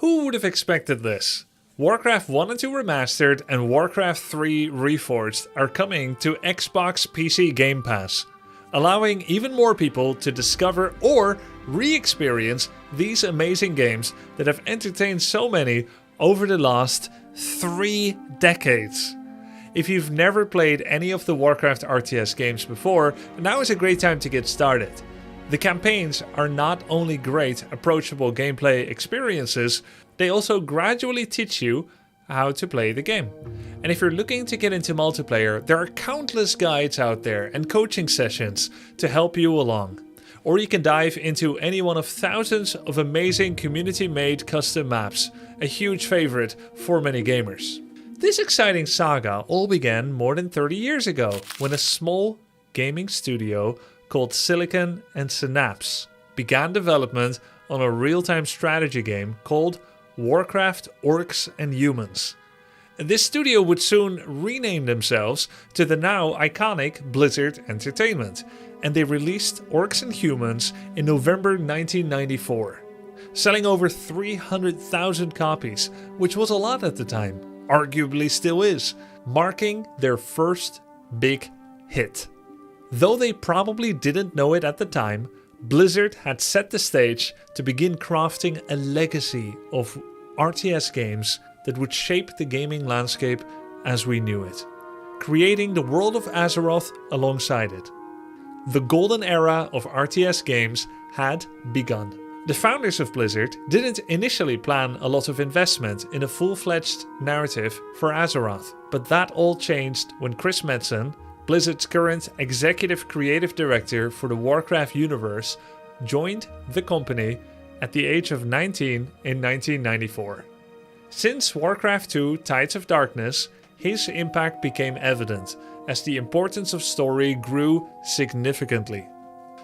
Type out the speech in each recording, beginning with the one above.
Who would have expected this? Warcraft 1 and 2 Remastered and Warcraft 3 Reforged are coming to Xbox PC Game Pass, allowing even more people to discover or re-experience these amazing games that have entertained so many over the last 3 decades. If you've never played any of the Warcraft RTS games before, now is a great time to get started. The campaigns are not only great, approachable gameplay experiences, they also gradually teach you how to play the game. And if you're looking to get into multiplayer, there are countless guides out there and coaching sessions to help you along. Or you can dive into any one of thousands of amazing community-made custom maps, a huge favorite for many gamers. This exciting saga all began more than 30 years ago when a small gaming studio called Silicon and Synapse began development on a real-time strategy game called Warcraft Orcs and Humans. This studio would soon rename themselves to the now iconic Blizzard Entertainment, and they released Orcs and Humans in November 1994, selling over 300,000 copies, which was a lot at the time, arguably still is, marking their first big hit. Though they probably didn't know it at the time, Blizzard had set the stage to begin crafting a legacy of RTS games that would shape the gaming landscape as we knew it, creating the world of Azeroth alongside it. The golden era of RTS games had begun. The founders of Blizzard didn't initially plan a lot of investment in a full-fledged narrative for Azeroth, but that all changed when Chris Metzen, Blizzard's current executive creative director for the Warcraft universe, joined the company at the age of 19 in 1994. Since Warcraft 2 Tides of Darkness, his impact became evident as the importance of story grew significantly.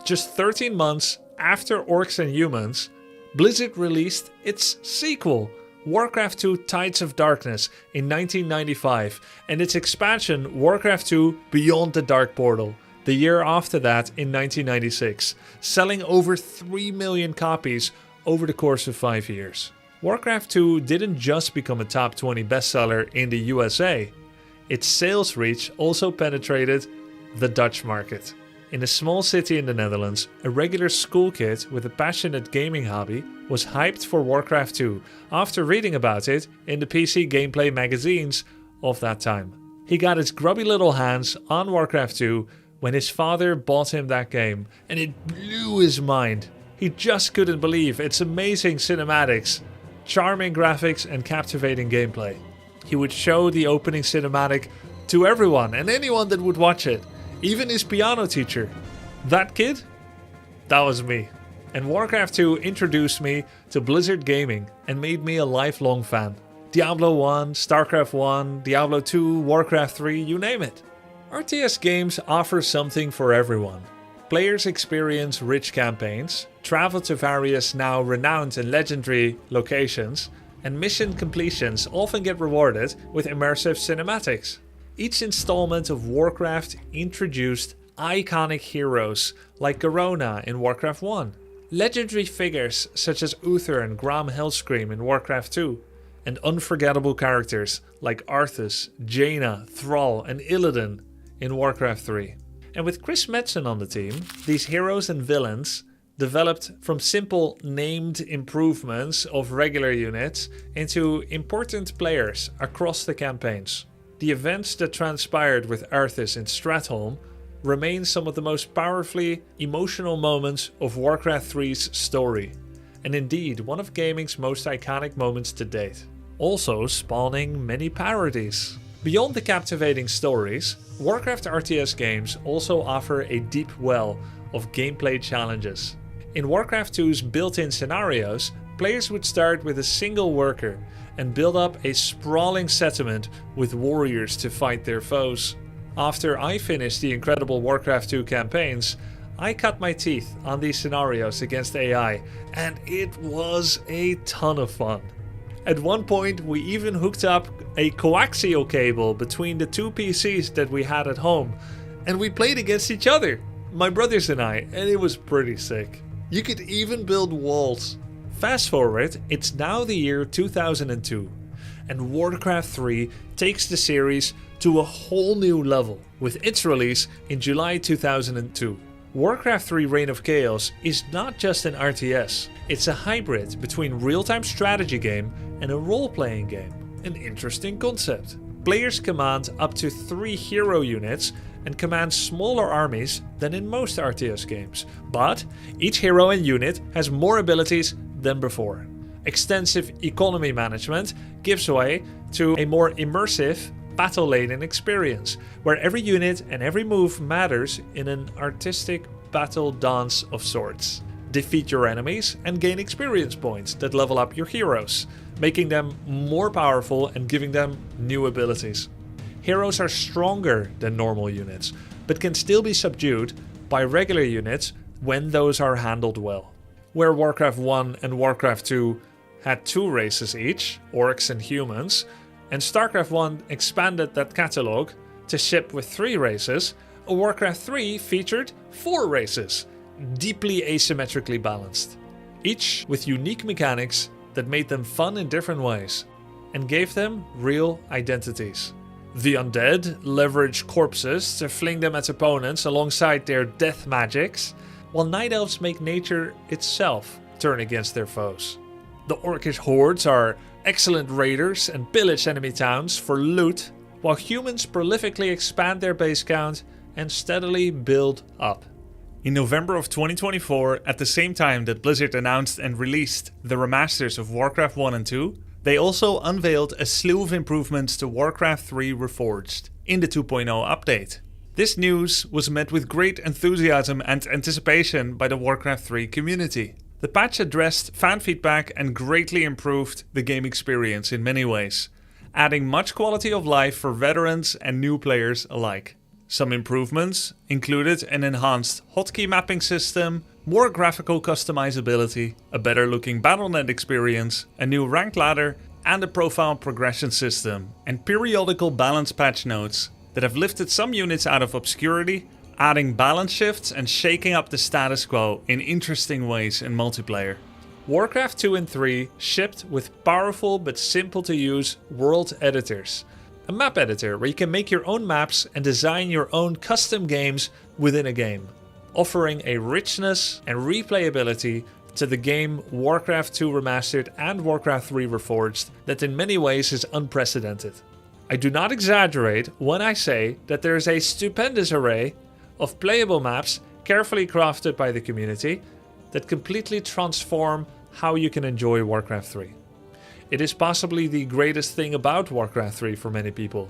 Just 13 months after Orcs and Humans, Blizzard released its sequel, Warcraft 2 Tides of Darkness, in 1995, and its expansion Warcraft 2 Beyond the Dark Portal, the year after that in 1996, selling over 3 million copies over the course of 5 years. Warcraft 2 didn't just become a top 20 bestseller in the USA, its sales reach also penetrated the Dutch market. In a small city in the Netherlands, a regular school kid with a passionate gaming hobby was hyped for Warcraft 2 after reading about it in the PC gameplay magazines of that time. He got his grubby little hands on Warcraft 2 when his father bought him that game, and it blew his mind. He just couldn't believe its amazing cinematics, charming graphics and captivating gameplay. He would show the opening cinematic to everyone and anyone that would watch it. Even his piano teacher. That kid? That was me. And Warcraft 2 introduced me to Blizzard gaming and made me a lifelong fan. Diablo 1, StarCraft 1, Diablo 2, Warcraft 3, you name it. RTS games offer something for everyone. Players experience rich campaigns, travel to various now renowned and legendary locations, and mission completions often get rewarded with immersive cinematics. Each installment of Warcraft introduced iconic heroes like Garona in Warcraft 1, legendary figures such as Uther and Graham Hellscream in Warcraft 2, and unforgettable characters like Arthas, Jaina, Thrall and Illidan in Warcraft 3. And with Chris Metzen on the team, these heroes and villains developed from simple named improvements of regular units into important players across the campaigns. The events that transpired with Arthas in Stratholme remain some of the most powerfully emotional moments of Warcraft 3's story, and indeed one of gaming's most iconic moments to date, also spawning many parodies. Beyond the captivating stories, Warcraft RTS games also offer a deep well of gameplay challenges. In Warcraft 2's built-in scenarios, players would start with a single worker and build up a sprawling settlement with warriors to fight their foes. After I finished the incredible Warcraft 2 campaigns, I cut my teeth on these scenarios against AI, and it was a ton of fun. At one point we even hooked up a coaxial cable between the two PCs that we had at home, and we played against each other, my brothers and I, and it was pretty sick. You could even build walls. Fast forward, it's now the year 2002, and Warcraft 3 takes the series to a whole new level with its release in July 2002. Warcraft 3 Reign of Chaos is not just an RTS, it's a hybrid between real-time strategy game and a role-playing game. An interesting concept. Players command up to 3 hero units and command smaller armies than in most RTS games, but each hero and unit has more abilities than before. Extensive economy management gives way to a more immersive, battle-laden experience, where every unit and every move matters in an artistic battle dance of sorts. Defeat your enemies and gain experience points that level up your heroes, making them more powerful and giving them new abilities. Heroes are stronger than normal units, but can still be subdued by regular units when those are handled well. Where Warcraft 1 and Warcraft 2 had 2 races each, orcs and humans, and StarCraft 1 expanded that catalogue to ship with 3 races, Warcraft 3 featured 4 races, deeply asymmetrically balanced, each with unique mechanics that made them fun in different ways, and gave them real identities. The undead leverage corpses to fling them at opponents alongside their death magics, while night elves make nature itself turn against their foes. The orcish hordes are excellent raiders and pillage enemy towns for loot, while humans prolifically expand their base count and steadily build up. In November of 2024, at the same time that Blizzard announced and released the remasters of Warcraft 1 and 2, they also unveiled a slew of improvements to Warcraft 3 Reforged in the 2.0 update. This news was met with great enthusiasm and anticipation by the Warcraft 3 community. The patch addressed fan feedback and greatly improved the game experience in many ways, adding much quality of life for veterans and new players alike. Some improvements included an enhanced hotkey mapping system, more graphical customizability, a better looking Battle.net experience, a new rank ladder, and a profile progression system, and periodical balance patch notes that have lifted some units out of obscurity, adding balance shifts and shaking up the status quo in interesting ways in multiplayer. Warcraft 2 and 3 shipped with powerful but simple to use world editors. A map editor where you can make your own maps and design your own custom games within a game, offering a richness and replayability to the game Warcraft 2 Remastered and Warcraft 3 Reforged that in many ways is unprecedented. I do not exaggerate when I say that there is a stupendous array of playable maps carefully crafted by the community that completely transform how you can enjoy Warcraft 3. It is possibly the greatest thing about Warcraft 3 for many people.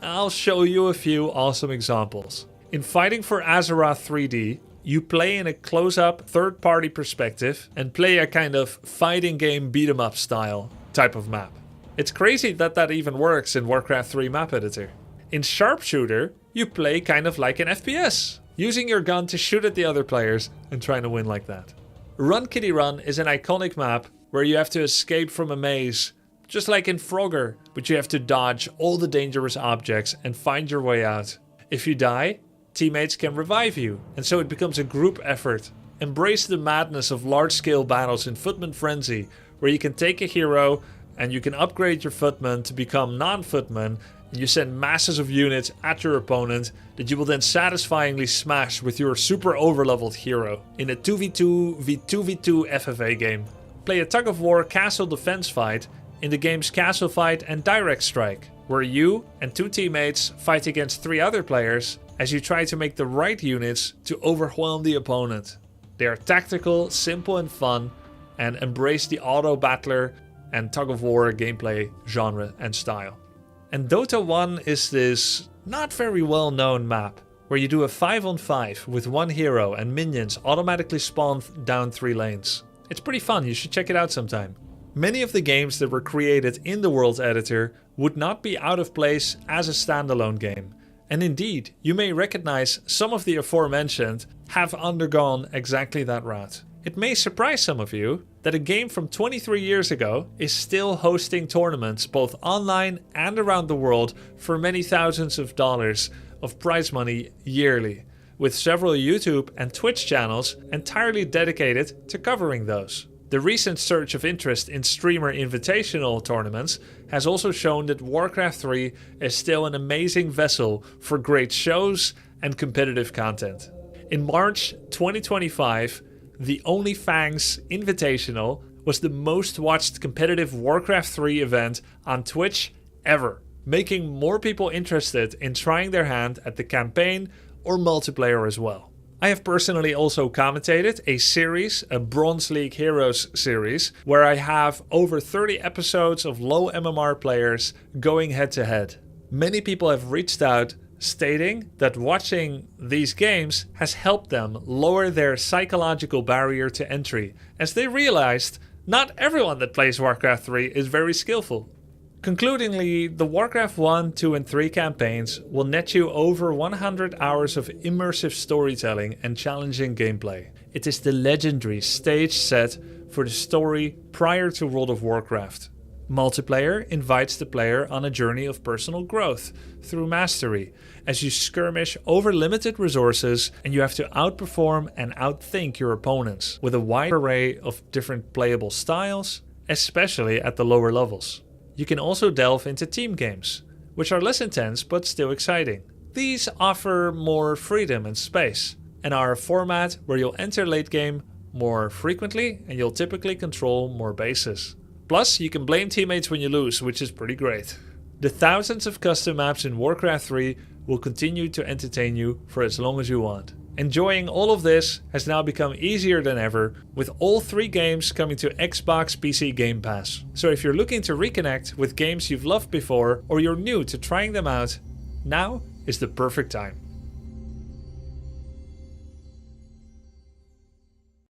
I'll show you a few awesome examples. In Fighting for Azeroth 3D, you play in a close-up third-party perspective and play a kind of fighting game beat-em-up style type of map. It's crazy that that even works in Warcraft 3 map editor. In Sharpshooter, you play kind of like an FPS, using your gun to shoot at the other players and trying to win like that. Run Kitty Run is an iconic map where you have to escape from a maze, just like in Frogger, but you have to dodge all the dangerous objects and find your way out. If you die, teammates can revive you, and so it becomes a group effort. Embrace the madness of large-scale battles in Footman Frenzy, where you can take a hero and you can upgrade your footman to become non-footman, and you send masses of units at your opponent that you will then satisfyingly smash with your super overleveled hero in a 2v2 v2v2 FFA game. Play a tug-of-war castle defense fight in the game's Castle Fight and Direct Strike, where you and 2 teammates fight against 3 other players as you try to make the right units to overwhelm the opponent. They are tactical, simple and fun, and embrace the auto-battler and tug-of-war gameplay genre and style. And Dota 1 is this not very well known map, where you do a 5-on-5 with 1 hero and minions automatically spawn down 3 lanes. It's pretty fun, you should check it out sometime. Many of the games that were created in the world editor would not be out of place as a standalone game. And indeed, you may recognize some of the aforementioned have undergone exactly that route. It may surprise some of you that a game from 23 years ago is still hosting tournaments both online and around the world for many thousands of dollars of prize money yearly, with several YouTube and Twitch channels entirely dedicated to covering those. The recent surge of interest in streamer invitational tournaments has also shown that Warcraft 3 is still an amazing vessel for great shows and competitive content. In March 2025, the OnlyFans Invitational was the most watched competitive Warcraft 3 event on Twitch ever, making more people interested in trying their hand at the campaign or multiplayer as well. I have personally also commentated a series, a Bronze League Heroes series, where I have over 30 episodes of low MMR players going head to head. Many people have reached out stating that watching these games has helped them lower their psychological barrier to entry, as they realized not everyone that plays Warcraft 3 is very skillful. Concludingly, the Warcraft 1, 2 and 3 campaigns will net you over 100 hours of immersive storytelling and challenging gameplay. It is the legendary stage set for the story prior to World of Warcraft. Multiplayer invites the player on a journey of personal growth through mastery, as you skirmish over limited resources and you have to outperform and outthink your opponents with a wide array of different playable styles, especially at the lower levels. You can also delve into team games, which are less intense but still exciting. These offer more freedom and space, and are a format where you'll enter late game more frequently and you'll typically control more bases. Plus, you can blame teammates when you lose, which is pretty great. The thousands of custom maps in Warcraft 3 will continue to entertain you for as long as you want. Enjoying all of this has now become easier than ever, with all 3 games coming to Xbox PC Game Pass. So if you're looking to reconnect with games you've loved before, or you're new to trying them out, now is the perfect time.